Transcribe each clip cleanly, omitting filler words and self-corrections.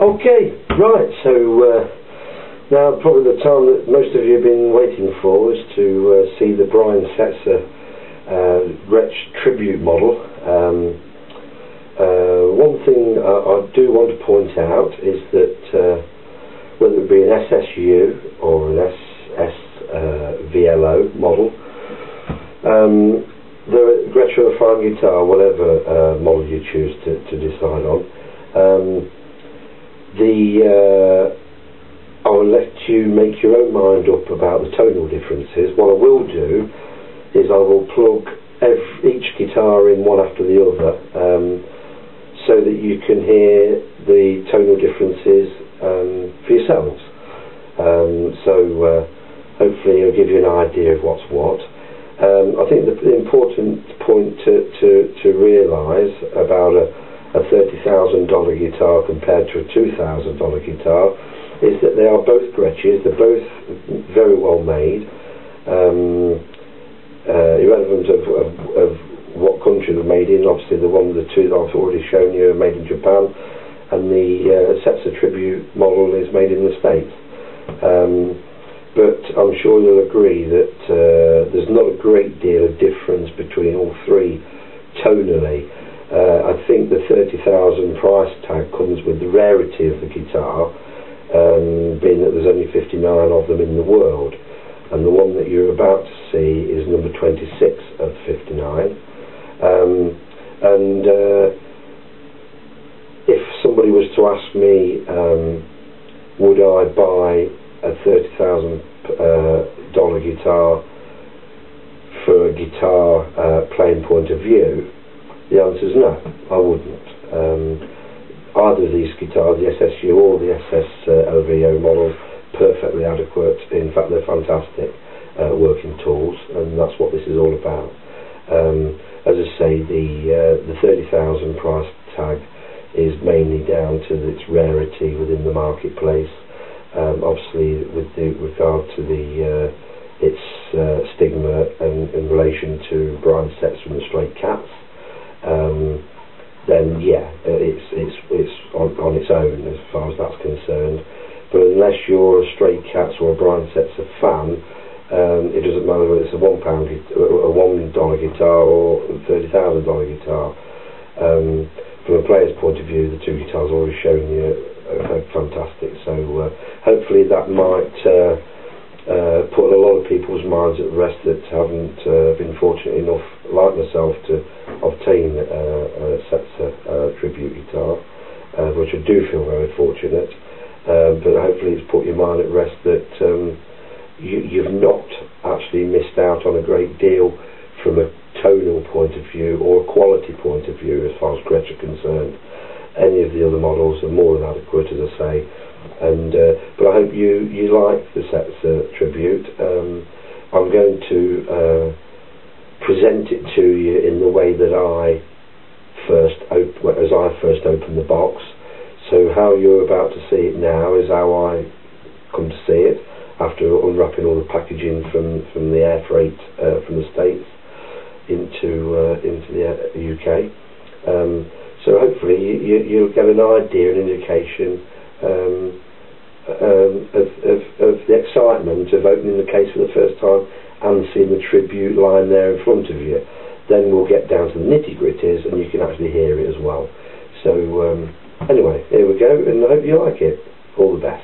Okay, right, so now probably the time that most of you have been waiting for is to see the Brian Setzer Gretsch Tribute model. One thing I do want to point out is that whether it be an SSU or an SSLVO model, the Gretsch or a fine guitar, whatever model you choose to decide on, I will let you make your own mind up about the tonal differences. What I will do is I will plug each guitar in one after the other, so that you can hear the tonal differences for yourselves. Hopefully it'll give you an idea of what's what. I think the important point to realise about a $30,000 guitar compared to a $2,000 guitar is that they are both Gretsches. They're both very well made, irrelevant of what country they're made in. Obviously the two that I've already shown you are made in Japan, and the Setzer Tribute model is made in the States. But I'm sure you'll agree that there's not a great deal of difference between all three tonally. I think the 30,000 price tag comes with the rarity of the guitar, being that there's only 59 of them in the world, and the one that you're about to see is number 26 of 59. If somebody was to ask me, would I buy a $30,000 guitar for a guitar playing point of view, the answer is no, I wouldn't. Either of these guitars, the SSU or the SSLVO model, perfectly adequate. In fact, they're fantastic working tools, and that's what this is all about. As I say, the 30,000 price tag is mainly down to its rarity within the marketplace. Obviously, with regard to its stigma in relation to Brian Setzer and the Straycat, then yeah, it's on its own as far as that's concerned. But unless you're a Straycat or a Brian Setzer fan, it doesn't matter whether it's a $1 guitar or a $30,000 guitar. From a player's point of view, the two guitars I've already shown you are fantastic. So hopefully that might put a lot of people's minds at rest that haven't been fortunate enough, like myself, to obtain a Setzer Tribute guitar, which I do feel very fortunate. But hopefully it's put your mind at rest that you've not actually missed out on a great deal from a tonal point of view or a quality point of view as far as Gretsch are concerned. Any of the other models are more than adequate, as I say. But I hope you like the Setzer Tribute. I'm going to present it to you in the way that I first opened the box. So how you're about to see it now is how I come to see it after unwrapping all the packaging from the air freight from the States into the UK. So hopefully you'll get an idea, an indication of the excitement of opening the case for the first time and seeing the Tribute line there in front of you. Then we'll get down to the nitty-gritties and you can actually hear it as well. So anyway, here we go, and I hope you like it. All the best.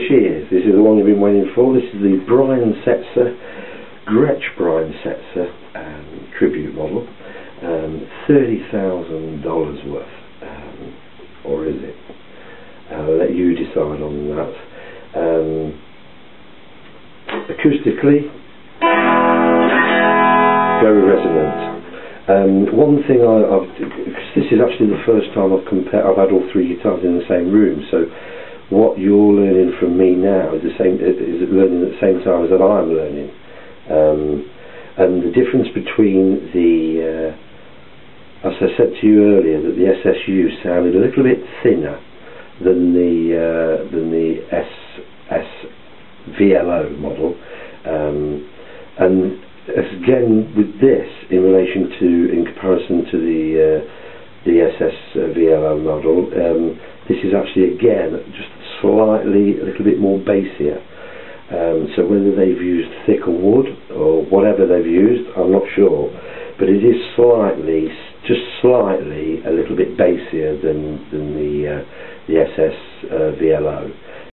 she is. This is the one you've been waiting for. This is the Brian Setzer, Gretsch Brian Setzer Tribute model. $30,000 worth, or is it? I'll let you decide on that. Acoustically, very resonant. One thing because this is actually the first time I've had all three guitars in the same room, so what you're learning from me now is learning at the same time as that I'm learning. And the difference between the as I said to you earlier, that the SSU sounded a little bit thinner than the SSLVO model, and again with this, in comparison to the SSLVO model, this is actually again just a little bit more bassier. So whether they've used thicker wood or whatever they've used, I'm not sure, but it is just slightly a little bit bassier than the SSLVO.